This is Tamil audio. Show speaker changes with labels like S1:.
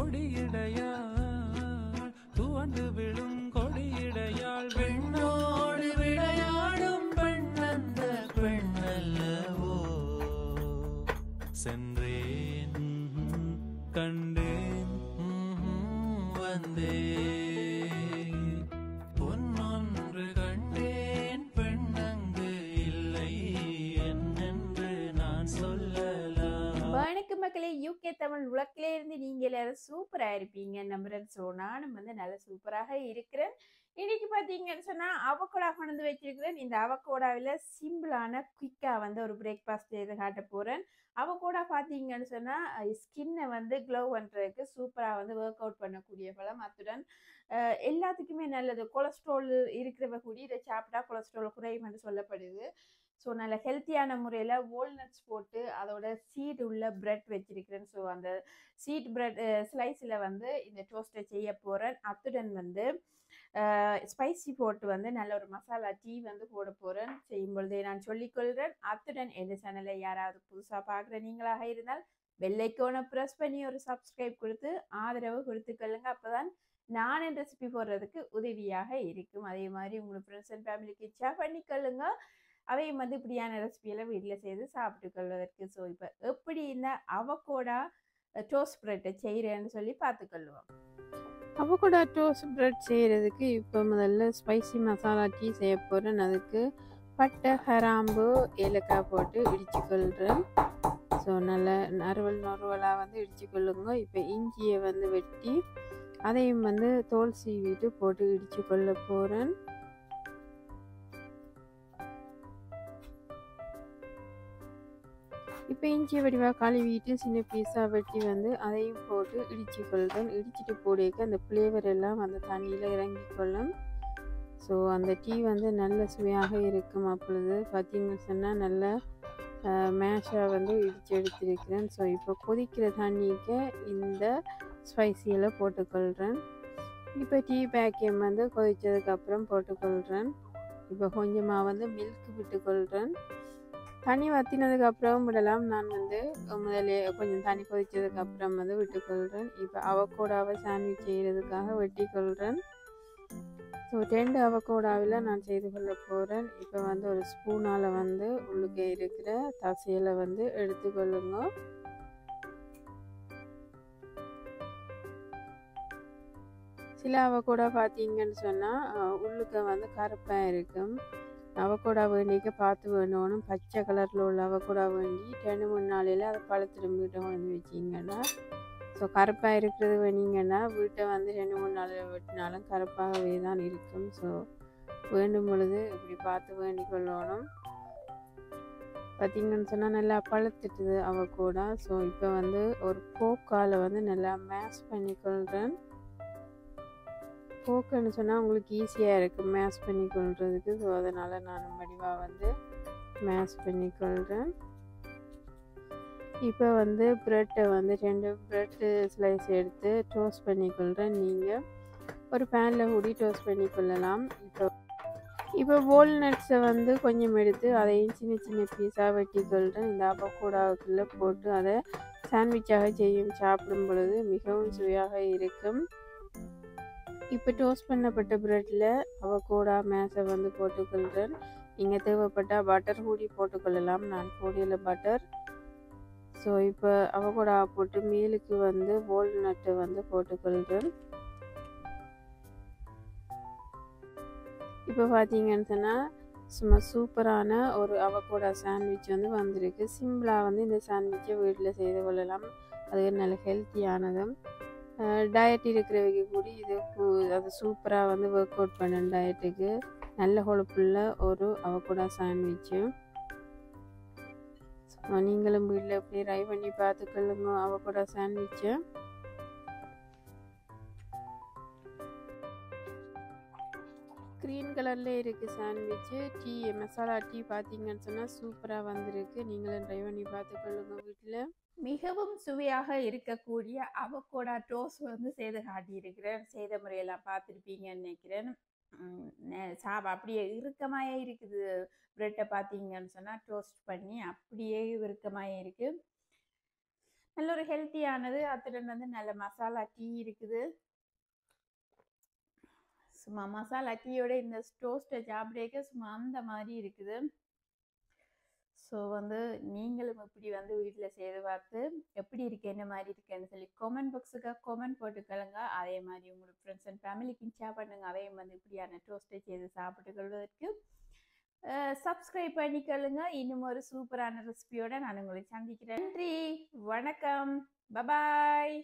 S1: கொடியிடையாள் துவண்டு விழும் கொடியிடையாள் பெண்ணோடு விளையாடும் பெண்ணந்த பெண்ணல்லவோ சென்றேன் கண்டேன் வந்தேன் பொன்னொன்று கண்டேன் பெண்ணங்கு இல்லை என்னென்று நான் சொல்லலாம்.
S2: வணக்கம் மக்களே, யூகே தமிழ் உலகிலே இருந்து நீங்க எல்லாரும் சூப்பரா இருப்பீங்க நம்புறேன். ஸோ நானும் நல்ல சூப்பராக இருக்கிறேன். இன்னைக்கு பார்த்தீங்கன்னு சொன்னா அவகோடா கொண்டு வச்சிருக்கிறேன். இந்த அவகோடாவில் சிம்பிளான குயிக்கா ஒரு பிரேக்ஃபாஸ்ட் செய்து காட்ட போறேன். அவகோடா பார்த்தீங்கன்னு சொன்னா ஸ்கின்னை க்ளோ பண்றதுக்கு சூப்பரா ஒர்க் அவுட் பண்ணக்கூடிய பழம். அத்துடன் எல்லாத்துக்குமே நல்லது. கொலஸ்ட்ரால் இருக்கிறவ கூடி இதை சாப்பிட்டா கொலஸ்ட்ரால் குறையும் என்று சொல்லப்படுது. ஸோ நல்ல ஹெல்த்தியான முறையில் வால்நட்ஸ் போட்டு அதோட சீட் உள்ள பிரெட் வச்சிருக்கிறேன். ஸோ அந்த சீட் பிரெட் ஸ்லைஸில் இந்த டோஸ்ட்டை செய்ய போகிறேன். அத்துடன் ஸ்பைசி போட்டு நல்ல ஒரு மசாலா டீ போட போகிறேன். செய்யும் பொழுதே நான் சொல்லிக்கொள்கிறேன். அத்துடன் எந்த சேனலை யாராவது புதுசாக பார்க்குற நீங்களாக இருந்தால் பெல் ஐக்கானை ப்ரெஸ் பண்ணி ஒரு சப்ஸ்கிரைப் கொடுத்து ஆதரவு கொடுத்துக்கொள்ளுங்க. அப்போ தான் நான் ரெசிபி போடுறதுக்கு உதவியாக இருக்கும். அதே மாதிரி உங்களுக்கு ஃப்ரெண்ட்ஸ் அண்ட் ஃபேமிலிக்கு ஷேர் பண்ணிக்கொள்ளுங்க. அவையும் இப்படியான ரெசிபியெல்லாம் வீட்டில் செய்து சாப்பிட்டு கொள்வதற்கு. ஸோ இப்போ எப்படி இந்த அவகோடா டோஸ்ட் பிரெட்டை செய்கிறேன்னு சொல்லி பார்த்துக்கொள்வோம். அவகோடா டோஸ்ட் பிரெட் செய்கிறதுக்கு இப்போ முதல்ல ஸ்பைசி மசாலா டீ செய்ய போகிறேன். அதுக்கு பட்டை, கிராம்பு, ஏலக்காய் போட்டு இடிச்சுக்கொள்கிறேன். ஸோ நல்ல நறுவலாக இடிச்சுக்கொள்ளுங்க. இப்போ இஞ்சியை வெட்டி அதையும் தோல் சீவிட்டு போட்டு இடித்து கொள்ள போகிறேன். இப்போ இஞ்சி வடிவாக கழுவிட்டு சின்ன பீஸாக வெட்டி அதையும் போட்டு இடித்து கொள்கிறேன். இடிச்சிட்டு போடுக்க அந்த ஃப்ளேவர் எல்லாம் அந்த தண்ணியில் இறங்கி கொள்ளும். ஸோ அந்த டீ நல்ல சுவையாக இருக்கும். அப்பொழுது பார்த்தீங்கன்னு சொன்னால் நல்ல மேஷாக இடித்து எடுத்திருக்கிறேன். ஸோ இப்போ கொதிக்கிற தண்ணிக்கு இந்த ஸ்பைசியெல்லாம் போட்டுக்கொள்கிறேன். இப்போ டீ பேக்கையும் கொதித்ததுக்கப்புறம் போட்டுக்கொள்கிறேன். இப்போ கொஞ்சமாக மில்க் விட்டுக்கொள்கிறேன். தண்ணி வற்றினதுக்கப்புறம் விடலாம். நான் முதலே கொஞ்சம் தண்ணி கொதித்ததுக்கப்புறம் விட்டுக்கொள்கிறேன். இப்போ அவகோடாவை சாண்ட்விச் செய்கிறதுக்காக வெட்டி கொள்கிறேன். ஸோ 2 அவகோடாவில் நான் செய்து கொள்ள போகிறேன். இப்போ ஒரு ஸ்பூனால் உள்ளுக்கு இருக்கிற தசையில் எடுத்துக்கொள்ளுங்க. சில அவகோடா பார்த்தீங்கன்னு சொன்னால் உள்ளுக்க கருப்பாக இருக்கும். அவகோடா வேண்டிக்க பார்த்து வேணும். பச்சை கலரில் உள்ள அவகோடா வேண்டி 2-3 நாளையில் அதை பழத்திடும் வீட்டை கொண்டு வச்சிங்கன்னா. ஸோ கருப்பாக இருக்கிறது வேணிங்கன்னா வீட்டை 2-3 நாளில் வெட்டினாலும் கருப்பாகவே தான் இருக்கும். ஸோ வேண்டும் பொழுது இப்படி பார்த்து வேண்டிக் கொள்ளணும். பார்த்திங்கன்னு சொன்னால் நல்லா பழுத்துட்டுது அவகோடா. ஸோ இப்போ ஒரு போக்கால் நல்லா மேஷ் பண்ணிக்கொள்கிறேன். போக்குன்னு சொன்னால் உங்களுக்கு ஈஸியாக இருக்குது மேஷ் பண்ணி கொள்றதுக்கு. ஸோ அதனால் நான் வடிவாக மேஷ் பண்ணிக்கொள்கிறேன். இப்போ ப்ரெட்டை 2 ப்ரெட்டு ஸ்லைஸ் எடுத்து டோஸ்ட் பண்ணிக்கொள்கிறேன். நீங்கள் ஒரு பேனில் கூடி டோஸ்ட் பண்ணிக்கொள்ளலாம். இப்போ வால்நட்ஸை கொஞ்சம் எடுத்து அதையும் சின்ன சின்ன பீஸாக வெட்டிக்கொள்கிறேன். இந்த அவகோடாவுக்குள்ளே போட்டு அதை சாண்ட்விச்சாக சாப்பிடும் பொழுது மிகவும் சுவையாக இருக்கும். இப்போ டோஸ்ட் பண்ணப்பட்ட ப்ரெட்டில் அவகோடா மேஷை போட்டுக்கொள்கிறேன். நீங்கள் தேவைப்பட்டால் பட்டர் கூடி போட்டுக்கொள்ளலாம். நான் போடியில் பட்டர். ஸோ இப்போ அவகோடா போட்டு மேலுக்கு வால்நட்டை போட்டுக்கொள்கிறேன். இப்போ பார்த்தீங்கன்னு சொன்னால் சும்மா சூப்பரான ஒரு அவகோடா சாண்ட்விச் வந்திருக்கு. சிம்பிளாக இந்த சாண்ட்விச்சை வீட்டில் செய்து கொள்ளலாம். அது நல்ல ஹெல்த்தியானதும். டயட் இருக்கிறவங்க கூடி அது சூப்பராக ஒர்க் அவுட் பண்ணணும். டயட்டுக்கு நல்ல கொழுப்புள்ள ஒரு அவகோடா சாண்ட்விச்சு. நீங்களும் வீட்டில் எப்படி ட்ரை பண்ணி பார்த்துக்கொள்ளுங்க அவகோடா சாண்ட்விச்சு. க்ரீன் கலரில் இருக்குது சாண்ட்விச்சு. டீ மசாலா டீ பார்த்தீங்கன்னு சொன்னால் சூப்பராக வந்திருக்கு. நீங்களும் ட்ரை பண்ணி பார்த்துக்கொள்ளுங்க வீட்டில். மிகவும் சுவையாக இருக்கக்கூடிய அவகோடா டோஸ்ட் செய்து காட்டியிருக்கிறேன். செய்த முறையெல்லாம் பார்த்துருப்பீங்கன்னு நினைக்கிறேன். அப்படியே இறுக்கமாக இருக்குது. ப்ரெட்டை பார்த்தீங்கன்னு சொன்னால் டோஸ்ட் பண்ணி அப்படியே இறுக்கமாக இருக்குது. நல்ல ஒரு ஹெல்த்தியானது. அத்துடன் வந்து நல்ல மசாலா டீ இருக்குது. சும்மா மசாலா டீயோட இந்த டோஸ்ட்டை சாப்பிடக்க சும்மா அந்த மாதிரி இருக்குது. ஸோ வந்து நீங்களும் இப்படி வந்து வீட்டில் செய்து பார்த்து எப்படி இருக்கு, என்ன மாதிரி இருக்குன்னு சொல்லி கமெண்ட் பாக்ஸுக்கு கமெண்ட் போட்டுக்கலுங்க. அதே மாதிரி உங்களுக்கு ஃப்ரெண்ட்ஸ் அண்ட் ஃபேமிலிக்கு ஷேர் பண்ணுங்க. அவையும் வந்து இப்படியான டோஸ்ட்டை செய்து சாப்பிட்டு கொள்வதற்கு சப்ஸ்கிரைப் பண்ணிக்கொள்ளுங்க. இன்னும் ஒரு சூப்பரான ரெசிபியோட நான் உங்களை சந்திக்கிறேன். நன்றி, வணக்கம், பபாய்.